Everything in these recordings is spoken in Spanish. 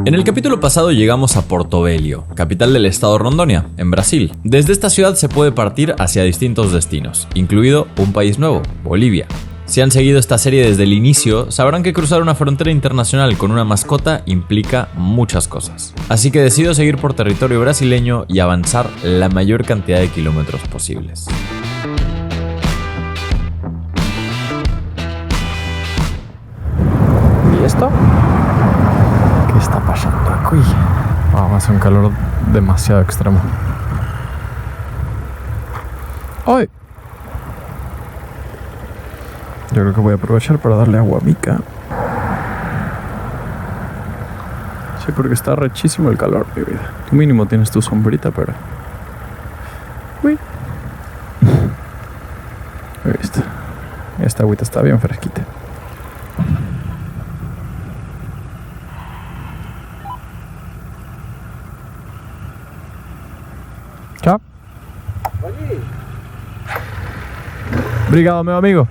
En el capítulo pasado llegamos a Porto Velho, capital del estado Rondônia, en Brasil. Desde esta ciudad se puede partir hacia distintos destinos, incluido un país nuevo, Bolivia. Si han seguido esta serie desde el inicio, sabrán que cruzar una frontera internacional con una mascota implica muchas cosas. Así que decido seguir por territorio brasileño y avanzar la mayor cantidad de kilómetros posibles. ¿Y esto? ¿Qué está pasando aquí? Wow, hace un calor demasiado extremo. ¡Ay! Yo creo que voy a aprovechar para darle agua a Mika. Sí, porque está rechísimo el calor, mi vida. Tú mínimo tienes tu sombrita, pero... Uy. Ahí está. Esta agüita está bien fresquita. Chao. Obrigado, meu amigo.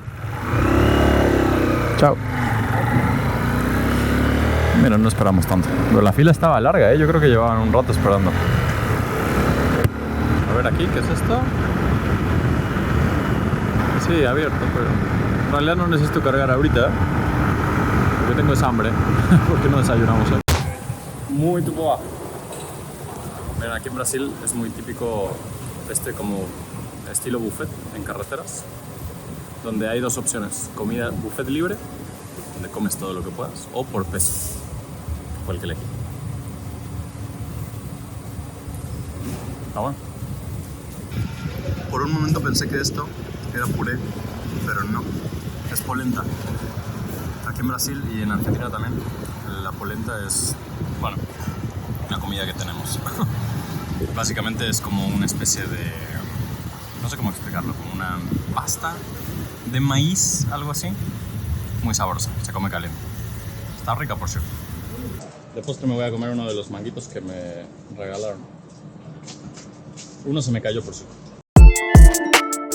Chao. Mira, no esperamos tanto. Pero la fila estaba larga, ¿eh? Yo creo que llevaban un rato esperando. A ver aquí, ¿qué es esto? Sí, abierto, pero en realidad no necesito cargar ahorita, porque tengo esa hambre. Porque no desayunamos hoy. Muito boa. Mira, aquí en Brasil es muy típico como estilo buffet en carreteras, donde hay dos opciones: comida buffet libre, donde comes todo lo que puedas, o por peso, fue el que elegí. Ah, bueno. Por un momento pensé que esto era puré, pero no, es polenta. Aquí en Brasil y en Argentina también, la polenta es, bueno, una comida que tenemos. Básicamente es como una especie de, no sé cómo explicarlo, como una pasta de maíz, algo así. Muy sabrosa, se come caliente. Está rica, por cierto. De postre me voy a comer uno de los manguitos que me regalaron. Uno se me cayó, por cierto.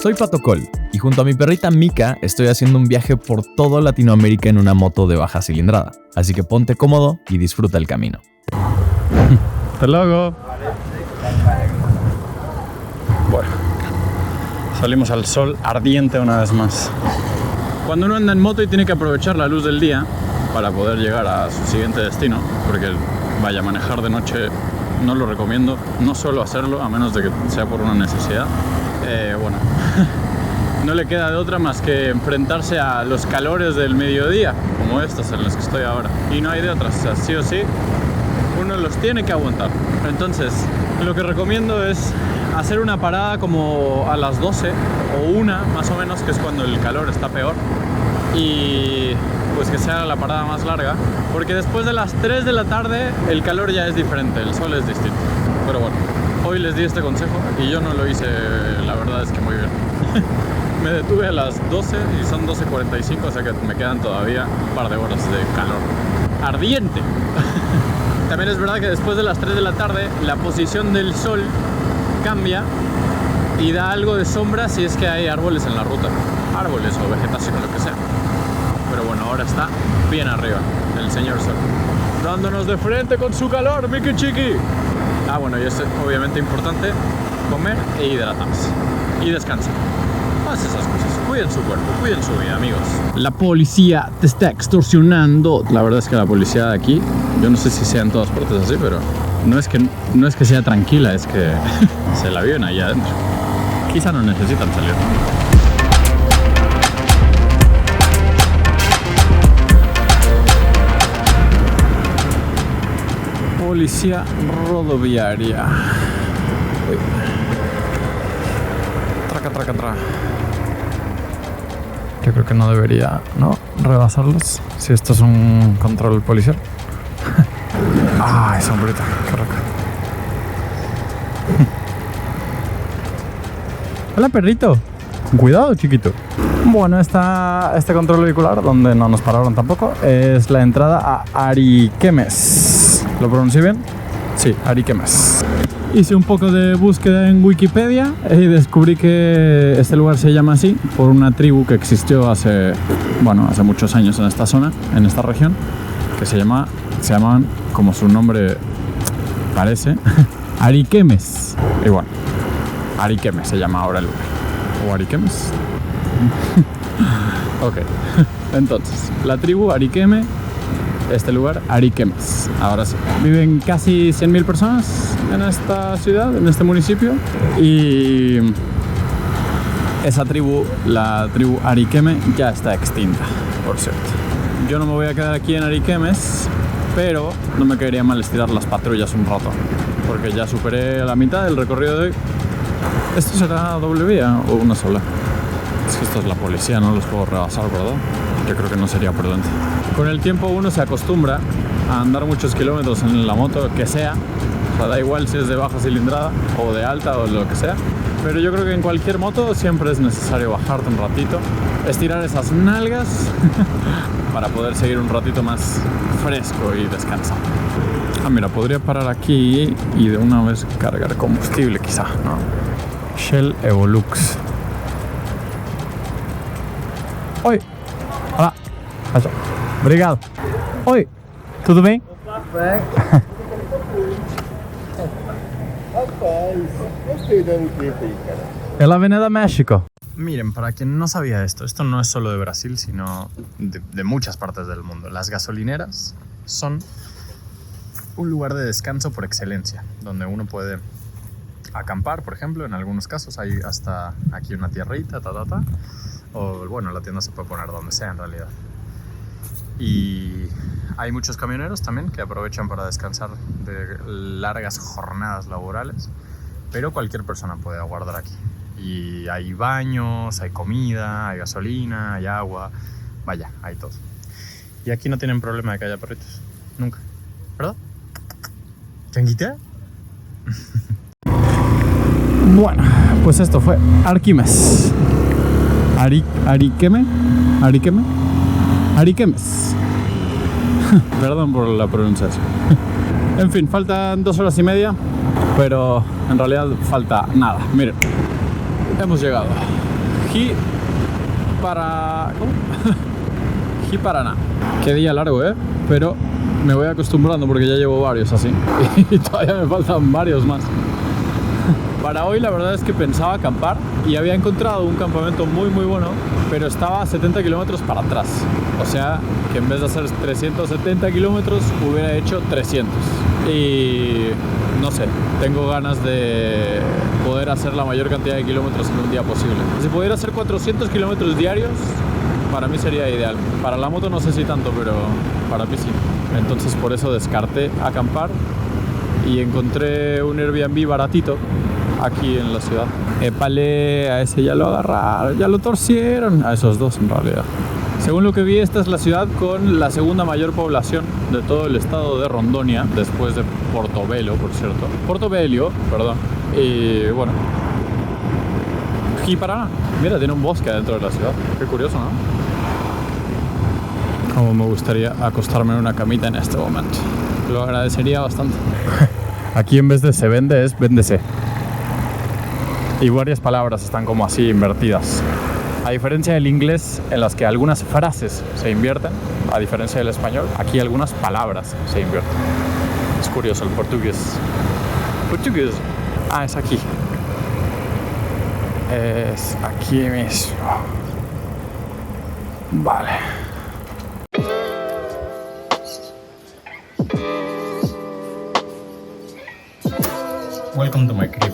Soy Pato Col y junto a mi perrita Mika estoy haciendo un viaje por toda Latinoamérica en una moto de baja cilindrada. Así que ponte cómodo y disfruta el camino. Hasta luego. Bueno, salimos al sol ardiente una vez más. Cuando uno anda en moto y tiene que aprovechar la luz del día para poder llegar a su siguiente destino, porque vaya, manejar de noche no lo recomiendo, no suelo hacerlo a menos de que sea por una necesidad. Bueno, no le queda de otra más que enfrentarse a los calores del mediodía, como estos en los que estoy ahora. Y no hay de otras, o sea, sí o sí, uno los tiene que aguantar. Entonces, lo que recomiendo es hacer una parada como a las 12 o 1 más o menos, que es cuando el calor está peor, y pues que sea la parada más larga, porque después de las 3 de la tarde el calor ya es diferente, el sol es distinto. Pero bueno, hoy les di este consejo y yo no lo hice, la verdad es que muy bien. Me detuve a las 12 y son 12:45, o sea que me quedan todavía un par de horas de calor ardiente. También es verdad que después de las 3 de la tarde la posición del sol cambia y da algo de sombra si es que hay árboles en la ruta, árboles o vegetación o lo que sea. Pero bueno, ahora está bien arriba el señor sol, dándonos de frente con su calor, Miki Chiqui. Ah, bueno, y es obviamente importante comer e hidratarse y descansar. Todas esas cosas. Cuiden su cuerpo, cuiden su vida, amigos. La policía te está extorsionando. La verdad es que la policía de aquí, yo no sé si sea en todas partes así, pero no es que sea tranquila, es que se la viven allá adentro. Quizá no necesitan salir. Policía rodoviaria. Uy. Traca. Yo creo que no debería, ¿no?, rebasarlos si esto es un control policial. Ay, sombrita, qué rico. Hola, perrito. Cuidado, chiquito. Bueno, este control vehicular, donde no nos pararon tampoco, es la entrada a Ariquemes. ¿Lo pronuncié bien? Sí, Ariquemes. Hice un poco de búsqueda en Wikipedia y descubrí que este lugar se llama así por una tribu que existió hace muchos años en esta zona, en esta región, que se llama Se llamaban, como su nombre parece, Ariquemes. Y bueno, Ariquemes se llama ahora el lugar. ¿O Ariquemes? Ok. Entonces, la tribu Ariqueme, este lugar, Ariquemes. Ahora sí. Viven casi 100.000 personas en esta ciudad, en este municipio. Y esa tribu, la tribu Ariqueme, ya está extinta, por cierto. Yo no me voy a quedar aquí en Ariquemes, pero no me caería mal estirar las patrullas un rato, porque ya superé la mitad del recorrido de hoy. ¿Esto será doble vía o una sola? Es que esto es la policía, no los puedo rebasar, ¿verdad? Yo creo que no sería prudente. Con el tiempo uno se acostumbra a andar muchos kilómetros en la moto que sea. O sea, da igual si es de baja cilindrada o de alta o lo que sea. Pero yo creo que en cualquier moto siempre es necesario bajarte un ratito, estirar esas nalgas para poder seguir un ratito más fresco y descansar. Ah, mira, podría parar aquí y de una vez cargar combustible quizá, ¿no? Shell Evolux. Oi! Olá! Obrigado! Oi! Tudo bem? Es la Avenida México. Miren, para quien no sabía esto no es solo de Brasil, sino de muchas partes del mundo. Las gasolineras son un lugar de descanso por excelencia, donde uno puede acampar, por ejemplo, en algunos casos. Hay hasta aquí una tierrita, o bueno, la tienda se puede poner donde sea en realidad. Y hay muchos camioneros también que aprovechan para descansar de largas jornadas laborales, pero cualquier persona puede aguardar aquí. Y hay baños, hay comida, hay gasolina, hay agua, vaya, hay todo. Y aquí no tienen problema de que haya perritos, nunca, ¿verdad? ¿Changuita? Bueno, pues esto fue Ariquemes. Ariquemes. Perdón por la pronunciación. En fin, faltan 2 horas y media, pero en realidad falta nada. Miren, hemos llegado. Ji-Paraná. Qué día largo, pero me voy acostumbrando porque ya llevo varios así. Y todavía me faltan varios más. Para hoy la verdad es que pensaba acampar y había encontrado un campamento muy bueno, pero estaba a 70 kilómetros para atrás. O sea que en vez de hacer 370 kilómetros hubiera hecho 300. Y no sé, tengo ganas de poder hacer la mayor cantidad de kilómetros en un día posible. Si pudiera hacer 400 kilómetros diarios, para mí sería ideal. Para la moto no sé si tanto, pero para mí sí. Entonces por eso descarté acampar y encontré un Airbnb baratito aquí en la ciudad. Épale, a ese ya lo agarraron, ya lo torcieron. A esos dos en realidad. Según lo que vi, esta es la ciudad con la segunda mayor población de todo el estado de Rondônia, después de Portobelo, por cierto. Portobello, perdón. Y bueno, Ji-Paraná. Mira, tiene un bosque dentro de la ciudad. Qué curioso, ¿no? Como me gustaría acostarme en una camita en este momento. Lo agradecería bastante. Aquí en vez de se vende es véndese. Y varias palabras están como así invertidas. A diferencia del inglés, en las que algunas frases se invierten, a diferencia del español, aquí algunas palabras se invierten. Es curioso el portugués. Portugués. Ah, es aquí. Es aquí mismo. Vale. Welcome to my crib.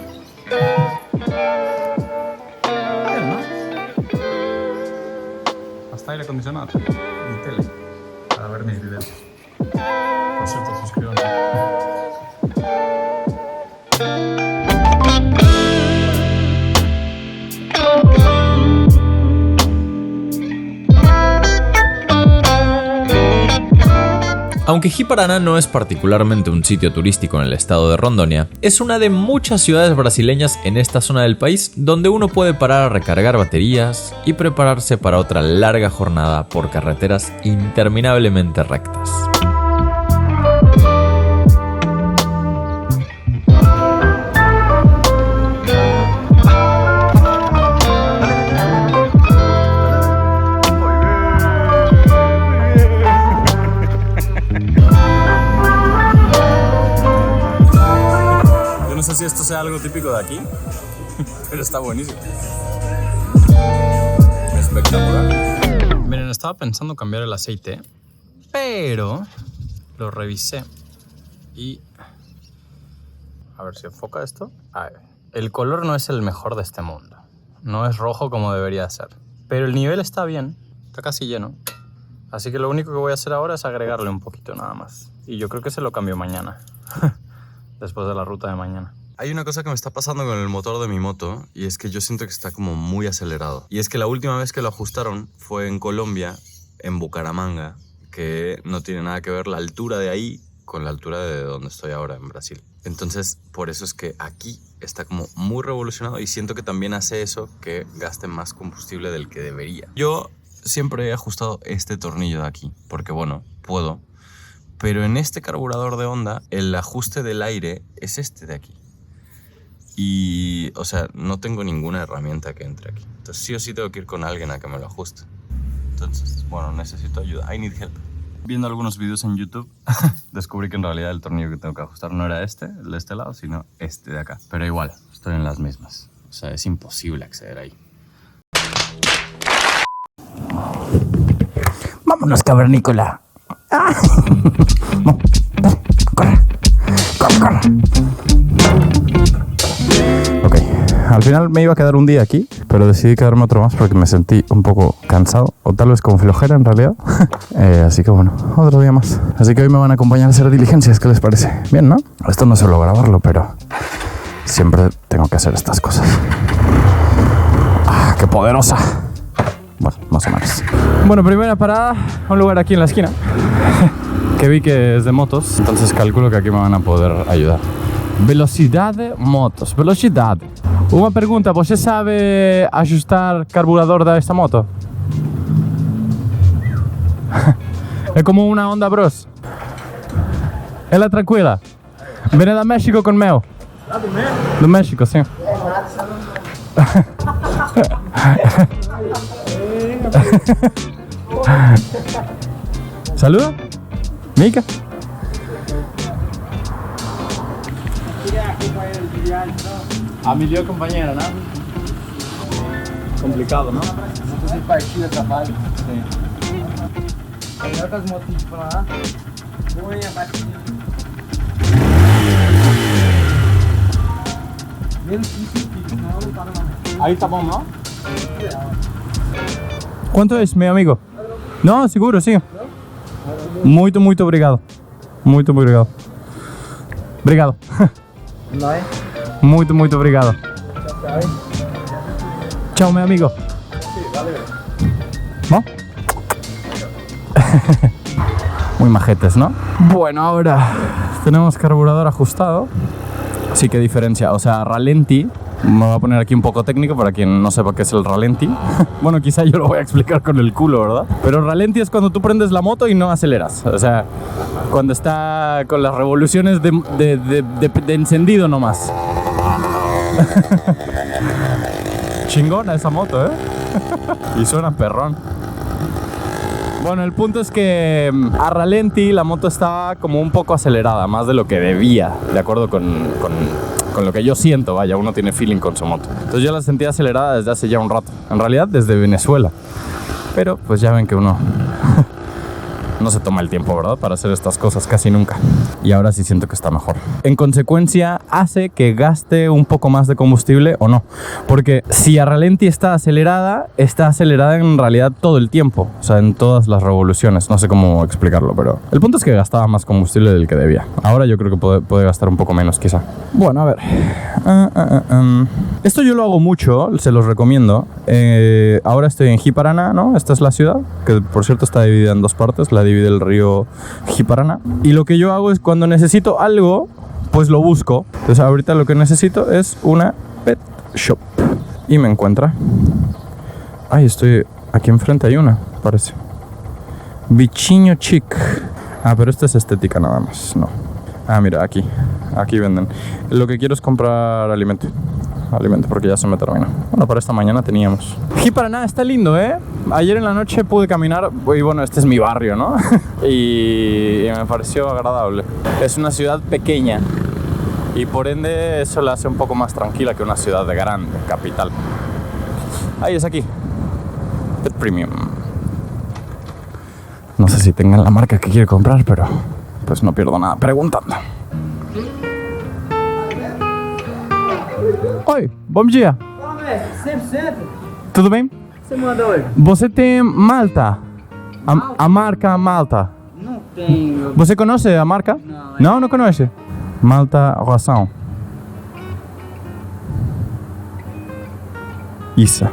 Hasta aire acondicionado y tele para ver mis videos. Por cierto, suscríbanse. Aunque Ji-Paraná no es particularmente un sitio turístico en el estado de Rondônia, es una de muchas ciudades brasileñas en esta zona del país donde uno puede parar a recargar baterías y prepararse para otra larga jornada por carreteras interminablemente rectas. sé si esto sea algo típico de aquí, pero está buenísimo. Espectacular. Miren, estaba pensando cambiar el aceite, pero lo revisé y... A ver si enfoca esto. A ver, el color no es el mejor de este mundo. No es rojo como debería ser. Pero el nivel está bien, está casi lleno. Así que lo único que voy a hacer ahora es agregarle un poquito nada más. Y yo creo que se lo cambio mañana. Después de la ruta de mañana. Hay una cosa que me está pasando con el motor de mi moto y es que yo siento que está como muy acelerado. Y es que la última vez que lo ajustaron fue en Colombia, en Bucaramanga, que no tiene nada que ver la altura de ahí con la altura de donde estoy ahora, en Brasil. Entonces, por eso es que aquí está como muy revolucionado y siento que también hace eso, que gaste más combustible del que debería. Yo siempre he ajustado este tornillo de aquí, porque bueno, puedo. Pero en este carburador de Honda, el ajuste del aire es este de aquí. Y, o sea, no tengo ninguna herramienta que entre aquí. Entonces sí o sí tengo que ir con alguien a que me lo ajuste. Entonces, bueno, necesito ayuda. I need help. Viendo algunos vídeos en YouTube, descubrí que en realidad el tornillo que tengo que ajustar no era este, el de este lado, sino este de acá. Pero igual, estoy en las mismas. O sea, es imposible acceder ahí. Vámonos, cavernícola. ¡Ah! No, dale, corre, corre, corre. Ok, al final me iba a quedar un día aquí, pero decidí quedarme otro más porque me sentí un poco cansado, o tal vez con flojera en realidad. Así que bueno, otro día más. Así que hoy me van a acompañar a hacer diligencias, ¿qué les parece? Bien, ¿no? Esto no suelo grabarlo, pero siempre tengo que hacer estas cosas. ¡Ah, qué poderosa! Bueno, más o menos. Bueno, primera parada, un lugar aquí en la esquina que vi que es de motos, entonces calculo que aquí me van a poder ayudar. Velocidade motos, velocidade. Uma pergunta, você sabe ajustar carburador desta moto? É como uma Honda Bros. Ela é tranquila. Vem da México com meu. Do México? Do México, sim. Saluda, Mica. A melhor companheira, né? Complicado, não? Se você partir da trabalho, é melhor que as motinhas pra lá. Põe a batida. Menos 15 piques, senão não para mais. Aí tá bom, não? Quanto é, meu amigo? Não, seguro, sim. Muito, muito obrigado. Muito obrigado. Obrigado. Não é? Muito, muito obrigado. Chao, mi amigo. ¿No? Muy majetes, ¿no? Bueno, ahora tenemos carburador ajustado. Sí que diferencia, o sea, ralenti. Me voy a poner aquí un poco técnico para quien no sepa qué es el ralenti. Bueno, quizá yo lo voy a explicar con el culo, ¿verdad? Pero ralenti es cuando tú prendes la moto y no aceleras. O sea, cuando está con las revoluciones de encendido nomás. Chingona esa moto, ¿eh? Y suena perrón. Bueno, el punto es que a ralenti la moto estaba como un poco acelerada, más de lo que debía, de acuerdo con lo que yo siento, vaya, uno tiene feeling con su moto. Entonces yo la sentía acelerada desde hace ya un rato, en realidad desde Venezuela. Pero pues ya ven que uno no se toma el tiempo, ¿verdad? Para hacer estas cosas casi nunca. Y ahora sí siento que está mejor. En consecuencia, hace que gaste un poco más de combustible o no. Porque si a ralenti está acelerada en realidad todo el tiempo. O sea, en todas las revoluciones. No sé cómo explicarlo, pero el punto es que gastaba más combustible del que debía. Ahora yo creo que puede gastar un poco menos, quizá. Bueno, a ver. Esto yo lo hago mucho, se los recomiendo. Ahora estoy en Ji-Paraná, ¿no? Esta es la ciudad, que por cierto está dividida en dos partes. La divide el río Ji-Paraná. Y lo que yo hago es cuando necesito algo, pues lo busco. Entonces ahorita lo que necesito es una pet shop. Y me encuentra. Ay, estoy aquí enfrente, hay una, parece. Bichinho Chic. Ah, pero esta es estética nada más, no. Ah, mira, aquí venden. Lo que quiero es comprar alimento, porque ya se me termina. Bueno, para esta mañana teníamos. Ji-Paraná está lindo, ¿eh? Ayer en la noche pude caminar, y bueno, este es mi barrio, ¿no? y me pareció agradable. Es una ciudad pequeña, Y por ende eso la hace un poco más tranquila que una ciudad grande, capital. Ahí es aquí. Pet Premium. No sé si tengan la marca que quiere comprar, pero pues no pierdo nada preguntando. Oi, bom dia. Fala, mestre, 100%? Tudo bem? Você manda hoje? Você tem Malta? A marca Malta. Não tenho. Você conhece a marca? Não, Não conhece? Malta Ração. Isso.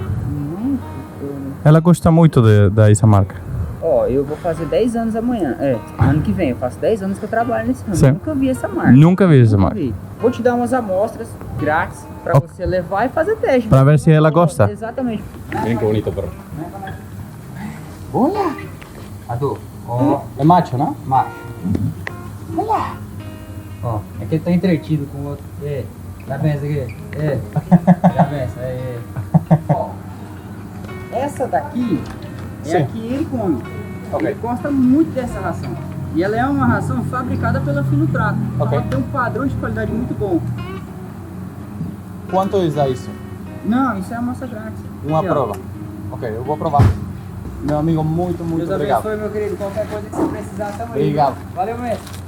Ela gosta muito dessa marca. Ó, eu vou fazer 10 anos amanhã. Ano que vem. Eu faço 10 anos que eu trabalho nesse ramo. Sim. Eu nunca vi essa marca. Nunca vi essa Nunca marca. vi. Vou te dar umas amostras grátis pra Ok. você levar e fazer teste. Pra ver se ela gosta. Exatamente. Miren qué bonito perro. Olha! Adu, ó, Es macho, ¿no? macho. Olha! Ó, é que ele tá entretido com o outro. Já pensa aqui. Já pensa. Ó, essa daqui é Sim. a que ele come. Ok. Ele gosta muito dessa ração. E ela é uma ração fabricada pela Fino Trato. Então Ok. ela tem um padrão de qualidade muito bom. ¿Cuánto es da isso? Não, isso é amostra grátis. Uma Aqui, ó. prova. Ok, eu vou provar. Meu amigo, muito Deus abençoe, meu querido. Qualquer coisa que você precisar, tamo aí. Obrigado. Valeu, mestre.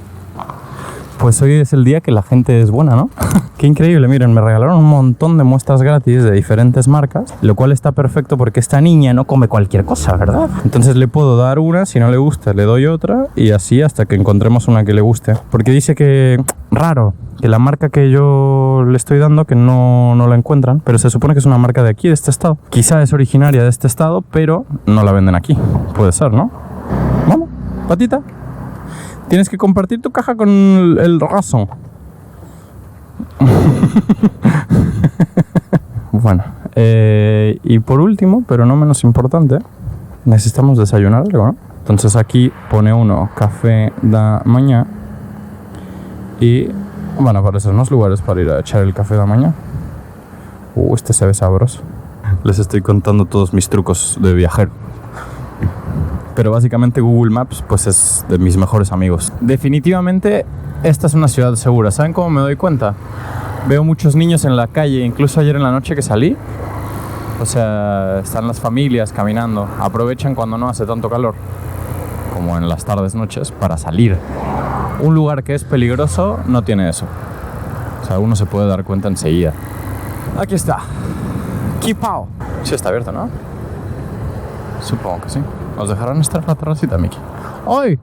Pues hoy es el día que la gente es buena, ¿no? Qué increíble, miren, me regalaron un montón de muestras gratis de diferentes marcas, lo cual está perfecto porque esta niña no come cualquier cosa, ¿verdad? Entonces le puedo dar una, si no le gusta le doy otra y así hasta que encontremos una que le guste. Porque dice que, raro, que la marca que yo le estoy dando que no la encuentran, pero se supone que es una marca de aquí, de este estado. Quizá es originaria de este estado, pero no la venden aquí. Puede ser, ¿no? Vamos, patita. Tienes que compartir tu caja con el razón. Bueno, y por último, pero no menos importante, necesitamos desayunar algo, ¿no? Entonces aquí pone uno café da mañana y van a aparecer unos lugares para ir a echar el café da mañana. Este se ve sabroso. Les estoy contando todos mis trucos de viajero. Pero básicamente Google Maps pues es de mis mejores amigos. Definitivamente esta es una ciudad segura. ¿Saben cómo me doy cuenta? Veo muchos niños en la calle, incluso ayer en la noche que salí. O sea, están las familias caminando. Aprovechan cuando no hace tanto calor, como en las tardes, noches, para salir. Un lugar que es peligroso no tiene eso. O sea, uno se puede dar cuenta enseguida. Aquí está. Kipao. Sí está abierto, ¿no? Supongo que sí. Nos dejarán estar na terracita, Miki. Oi!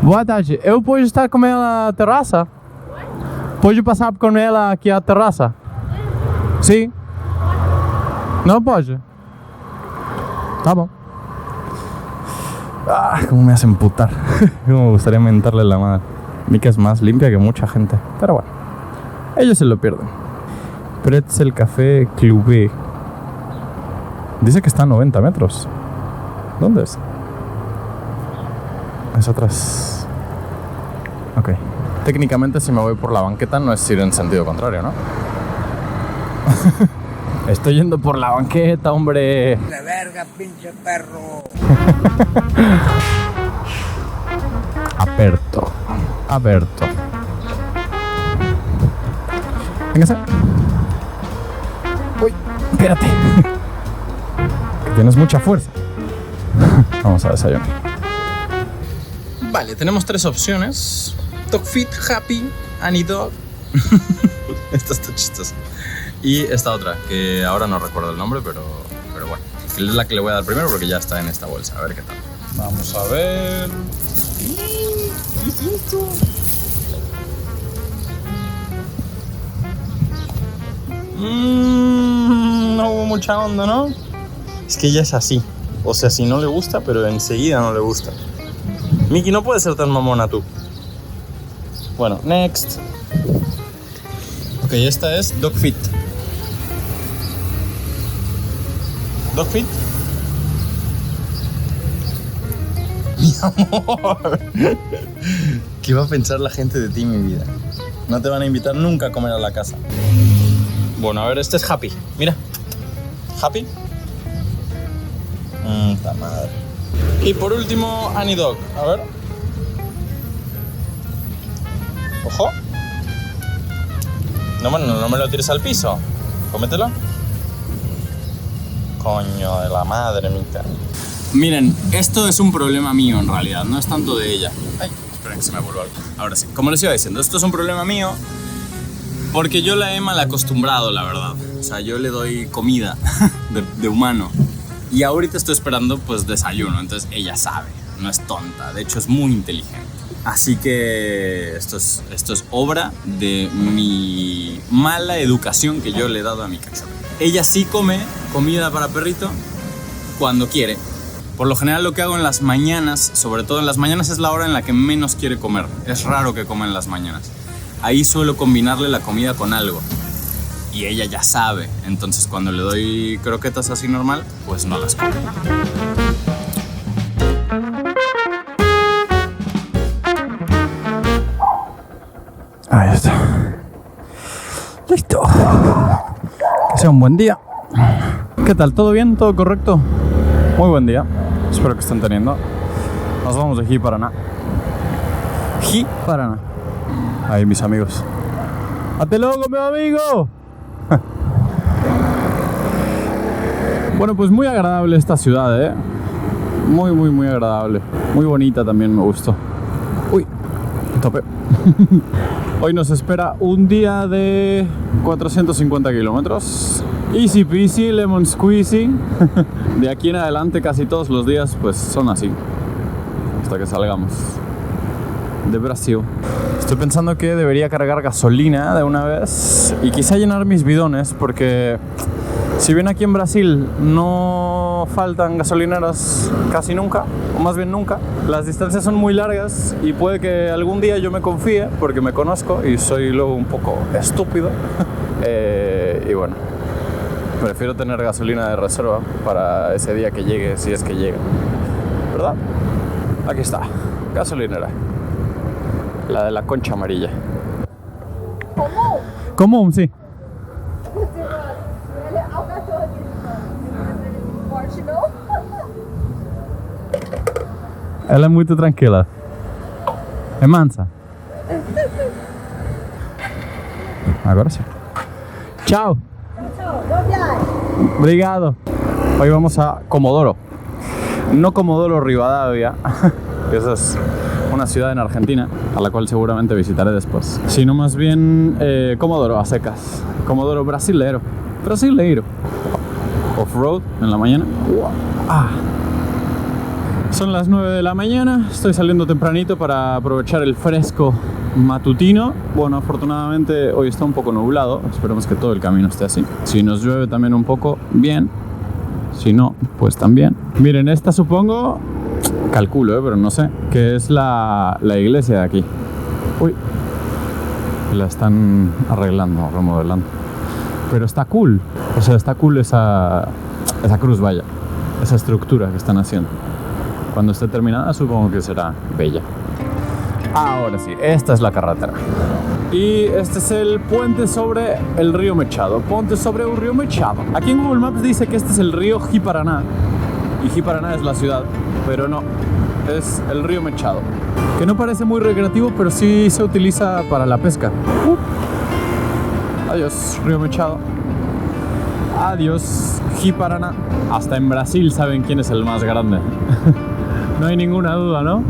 Boa tarde. Eu posso estar com ela na terraça? Pode passar com ela aqui à terraça? Sim? Não pode? Tá bom. Ah, cómo me hace emputar. Cómo me gustaría mentarle la madre. Mika es más limpia que mucha gente. Pero bueno, ellos se lo pierden. Pretzel Café Clubé. Dice que está a 90 metros. ¿Dónde es? Es atrás. Ok. Técnicamente si me voy por la banqueta no es ir en sentido contrario, ¿no? Estoy yendo por la banqueta, hombre. De verga, pinche perro. Aperto. Aberto. Véngase. Uy, espérate. Que tienes mucha fuerza. Vamos a desayunar. Vale, tenemos tres opciones. Dog Fit, Happy, Anidog. Esta está chistosa. Y esta otra, que ahora no recuerdo el nombre, pero bueno. Que es la que le voy a dar primero porque ya está en esta bolsa. A ver qué tal. Vamos a ver. ¿Qué es esto? No hubo mucha onda, ¿no? Es que ella es así. O sea, si no le gusta, pero enseguida no le gusta. Miki, no puedes ser tan mamona tú. Bueno, next. Ok, esta es Dog Fit. ¿Dog Fit? Mi amor. ¿Qué va a pensar la gente de ti, mi vida? No te van a invitar nunca a comer a la casa. Bueno, a ver, este es Happy. Mira. Happy. Ta madre. Y por último, Anidog. A ver. Ojo. No, bueno, no me lo tires al piso. Cómetelo. Coño de la madre mía. Miren, esto es un problema mío en realidad, no es tanto de ella. Ay, esperen que se me vuelva algo. Ahora sí, como les iba diciendo, esto es un problema mío porque yo la he mal acostumbrado, la verdad. O sea, yo le doy comida de humano. Y ahorita estoy esperando pues desayuno, entonces ella sabe, no es tonta, de hecho es muy inteligente. Así que esto es obra de mi mala educación que yo le he dado a mi cachorro. Ella sí come comida para perrito cuando quiere. Por lo general lo que hago en las mañanas, sobre todo en las mañanas, es la hora en la que menos quiere comer. Es raro que coma en las mañanas. Ahí suelo combinarle la comida con algo. Y ella ya sabe. Entonces cuando le doy croquetas así normal, pues no las come. Ahí está. Listo. Que sea un buen día. ¿Qué tal? ¿Todo bien? ¿Todo correcto? Muy buen día. Espero que estén teniendo. Nos vamos de Ji-Paraná. Ji-Paraná. Ahí mis amigos. ¡Hate loco, mi amigo! Bueno, pues muy agradable esta ciudad, ¿eh? Muy agradable. Muy bonita también, me gustó. Uy, tope. Hoy nos espera un día de 450 kilómetros. Easy peasy, lemon squeezy. De aquí en adelante casi todos los días pues son así. Hasta que salgamos de Brasil. Estoy pensando que debería cargar gasolina de una vez y quizá llenar mis bidones porque si bien aquí en Brasil no faltan gasolineras casi nunca, o más bien nunca, las distancias son muy largas y puede que algún día yo me confíe porque me conozco y soy luego un poco estúpido. Y bueno, prefiero tener gasolina de reserva para ese día que llegue, si es que llega. ¿Verdad? Aquí está, gasolinera. La de la concha amarilla. Común, sí. Ela é muito tranquila. É mansa. Agora sí. Chao. Obrigado. Hoy vamos a Comodoro. No Comodoro Rivadavia, que esa es una ciudad en Argentina, a la cual seguramente visitaré después. Sino más bien Comodoro a secas. Comodoro brasileiro. Brasileiro. Off-road en la mañana. Son las 9 de la mañana, estoy saliendo tempranito para aprovechar el fresco matutino. Bueno, afortunadamente hoy está un poco nublado, esperemos que todo el camino esté así. Si nos llueve también un poco, bien. Si no, pues también. Miren, esta supongo, calculo, pero no sé, que es la iglesia de aquí. Uy, la están arreglando, remodelando. Pero está cool, o sea, está cool esa cruz, vaya, esa estructura que están haciendo. Cuando esté terminada supongo que será bella. Ahora sí, esta es la carretera. Y este es el puente sobre el río Mechado. Puente sobre un río Mechado. Aquí en Google Maps dice que este es el río Ji-Paraná. Y Ji-Paraná es la ciudad, pero no, es el río Mechado. Que no parece muy recreativo, pero sí se utiliza para la pesca. Adiós, río Mechado. Adiós, Ji-Paraná. Hasta en Brasil saben quién es el más grande. No hay ninguna duda, ¿no?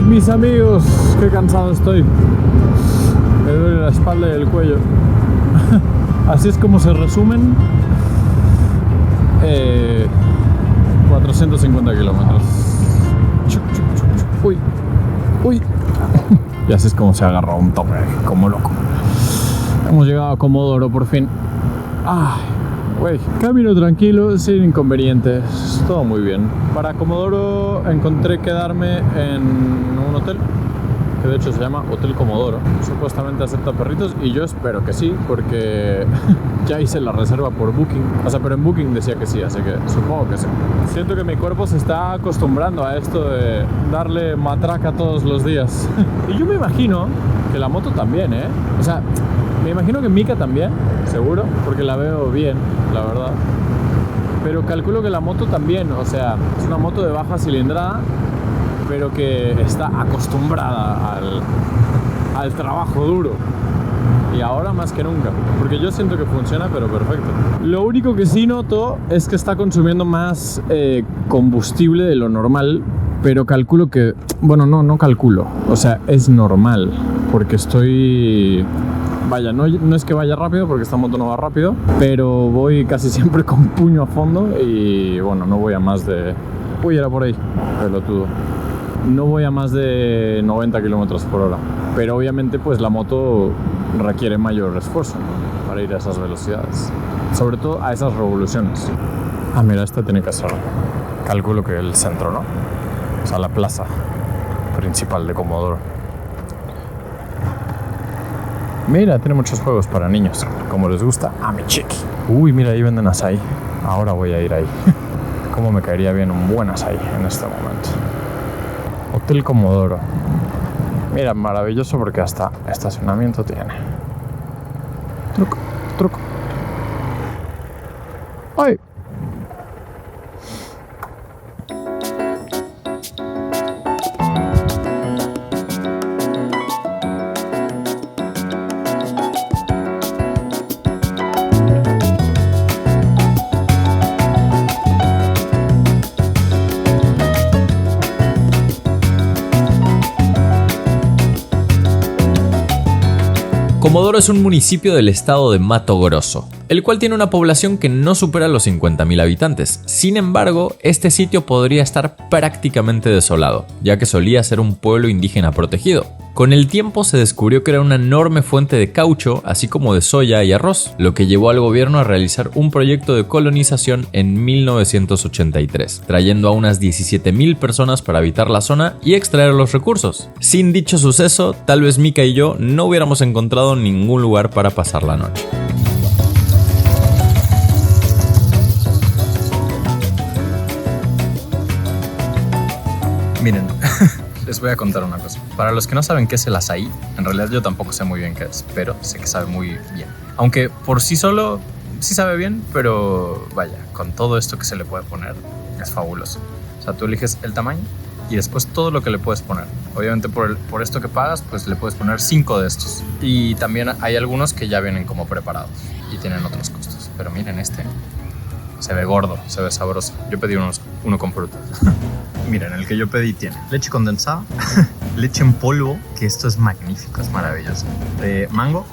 Mis amigos, qué cansado estoy. Me duele la espalda y el cuello. Así es como se resumen 450 kilómetros. Uy, uy. Y así es como se agarra un tope, como loco. Hemos llegado a Comodoro por fin. Ay, güey. Camino tranquilo, sin inconvenientes. Todo muy bien. Para Comodoro encontré quedarme en un hotel, que de hecho se llama Hotel Comodoro. Supuestamente acepta perritos y yo espero que sí, porque ya hice la reserva por Booking. O sea, pero en Booking decía que sí, así que supongo que sí. Siento que mi cuerpo se está acostumbrando a esto de darle matraca todos los días. Y yo me imagino que la moto también, ¿eh? O sea, me imagino que Mika también, seguro, porque la veo bien, la verdad. Pero calculo que la moto también, o sea, es una moto de baja cilindrada, pero que está acostumbrada al trabajo duro. Y ahora más que nunca, porque yo siento que funciona, pero perfecto. Lo único que sí noto es que está consumiendo más combustible de lo normal, pero calculo que... Bueno, no calculo, o sea, es normal, porque estoy... Vaya, no es que vaya rápido, porque esta moto no va rápido, pero voy casi siempre con puño a fondo y bueno, no voy a más de... Uy, era por ahí, pelotudo. No voy a más de 90 km por hora, pero obviamente pues la moto requiere mayor esfuerzo, ¿no?, para ir a esas velocidades, sobre todo a esas revoluciones. Ah, mira, esta tiene que ser, calculo que el centro, ¿no? O sea, la plaza principal de Comodoro. Mira, tiene muchos juegos para niños, como les gusta a mi chiqui. Uy, mira, ahí venden açaí. Ahora voy a ir ahí. Cómo me caería bien un buen açaí en este momento. Hotel Comodoro. Mira, maravilloso porque hasta estacionamiento tiene. Truco. ¡Ay! Comodoro es un municipio del estado de Mato Grosso, el cual tiene una población que no supera los 50.000 habitantes. Sin embargo, este sitio podría estar prácticamente desolado, ya que solía ser un pueblo indígena protegido. Con el tiempo se descubrió que era una enorme fuente de caucho, así como de soya y arroz, lo que llevó al gobierno a realizar un proyecto de colonización en 1983, trayendo a unas 17.000 personas para habitar la zona y extraer los recursos. Sin dicho suceso, tal vez Mika y yo no hubiéramos encontrado ningún lugar para pasar la noche. Miren, les voy a contar una cosa. Para los que no saben qué es el açaí, en realidad yo tampoco sé muy bien qué es, pero sé que sabe muy bien. Aunque por sí solo sí sabe bien, pero vaya, con todo esto que se le puede poner, es fabuloso. O sea, tú eliges el tamaño y después todo lo que le puedes poner. Obviamente por esto que pagas, pues le puedes poner 5 de estos. Y también hay algunos que ya vienen como preparados y tienen otros costos. Pero miren este, se ve gordo, se ve sabroso. Yo pedí uno con fruta. Miren, el que yo pedí tiene leche condensada, leche en polvo, que esto es magnífico, es maravilloso, mango,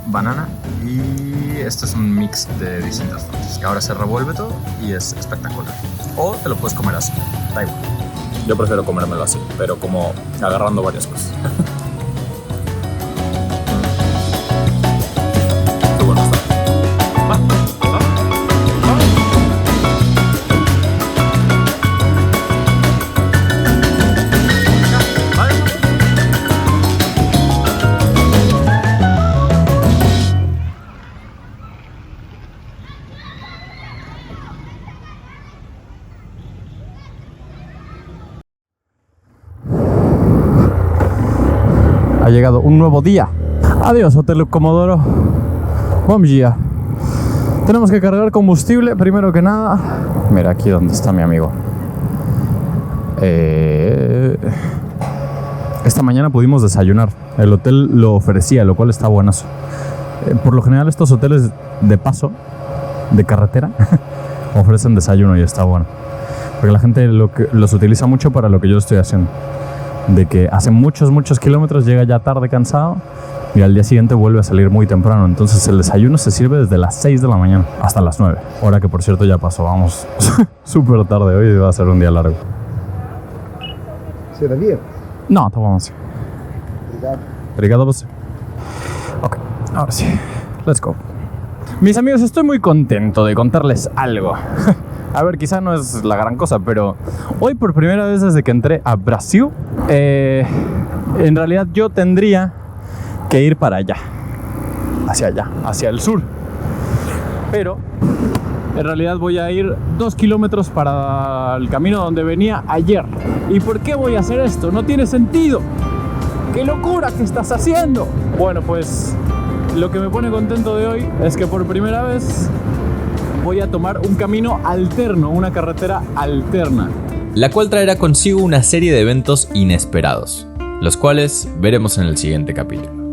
banana y esto es un mix de distintas frutas que ahora se revuelve todo y es espectacular. O te lo puedes comer así, da igual. Yo prefiero comérmelo así, pero como agarrando varias cosas. Qué bueno está. Ha llegado un nuevo día. Adiós, Hotel Comodoro. Bom dia. Tenemos que cargar combustible primero que nada. Mira aquí donde está mi amigo. Esta mañana pudimos desayunar. El hotel lo ofrecía, lo cual está buenazo. Por lo general estos hoteles de paso, de carretera, ofrecen desayuno y está bueno. Porque la gente los utiliza mucho para lo que yo estoy haciendo. De que hace muchos kilómetros, llega ya tarde cansado y al día siguiente vuelve a salir muy temprano. Entonces el desayuno se sirve desde las 6 de la mañana hasta las 9. Hora que por cierto ya pasó, vamos súper tarde hoy y va a ser un día largo. Servir? No, tá bom assim. Obrigado. Obrigado a você. Ok. Ahora sí, let's go. Mis amigos, estoy muy contento de contarles algo. A ver, quizá no es la gran cosa, pero hoy por primera vez desde que entré a Brasil, en realidad yo tendría que ir para allá, hacia el sur. Pero en realidad voy a ir 2 kilómetros para el camino donde venía ayer. ¿Y por qué voy a hacer esto? No tiene sentido. ¡Qué locura que estás haciendo! Bueno, pues lo que me pone contento de hoy es que por primera vez voy a tomar un camino alterno, una carretera alterna. La cual traerá consigo una serie de eventos inesperados, los cuales veremos en el siguiente capítulo.